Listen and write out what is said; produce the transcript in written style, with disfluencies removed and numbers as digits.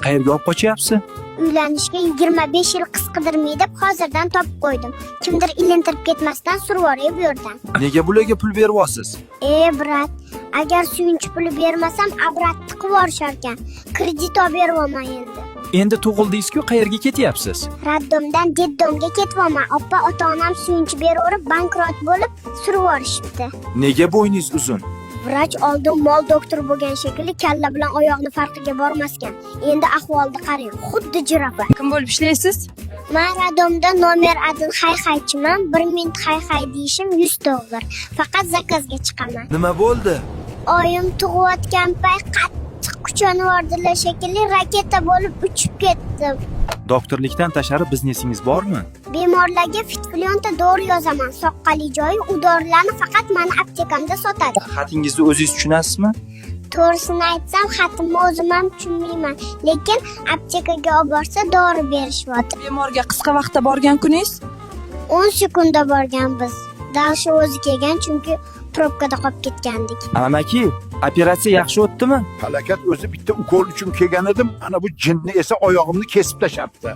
Qayerga olib qochyapsiz? Uylanishga 25 yil qisqidirmay deb hozirdan topib qo'ydim. Kimdir ilintirib ketmasdan survoray bu yerdan. Nega bularga pul beryapsiz? Brat, agar suyunchi puli bermasam, abratni qilib yuborisharkan. Kredit olib bermayman endi. Endi tug'ildingiz-ku, qayerga ketyapsiz? Raddomdan deddomga ketyapman. Ota-onam suyunchi beraverib bankrot bo'lib surib yuborishibdi. Nega bo'yningiz uzun? Vrach oldin mol doktori bo'lgan shekilli kalla bilan oyoqni farqiga bormaskan. Endi ahvolni qarang, xuddi jirafa. Kim bo'lib ishlaysiz? Men radomda nomer 1 hay-haychiman. 1 minut hay-hay deyishim $100. Faqat zakazga chiqaman. Nima bo'ldi? Oyim tug'ayotgan payt qattiq kuchanivordilar shekilli, raketa bo'lib uchib ketdim. Doktorlikdan tashqari biznesingiz bormi? Bemorlarga fitflyonta dori yozaman. Soqqali joyi u dorilarni faqat meni aptekamda sotadi. Xatingizni o'zingiz tushunasizmi? To'g'risini aytsam, xatimni o'zim ham tushunmayman, lekin aptekaga olib borsa dori berishyapti. Bemorga qisqa vaqtda borgan kuningiz? 10 sekundda borgan biz. Dalshi o'zi kelgan, chunki probkada qolib ketgandik. Amaki, operatsiya yaxshi o'tdimi? Falokat o'zi bitta ukol uchun kelgan edim. Ana bu jinni esa oyog'imni kesib tashabdi.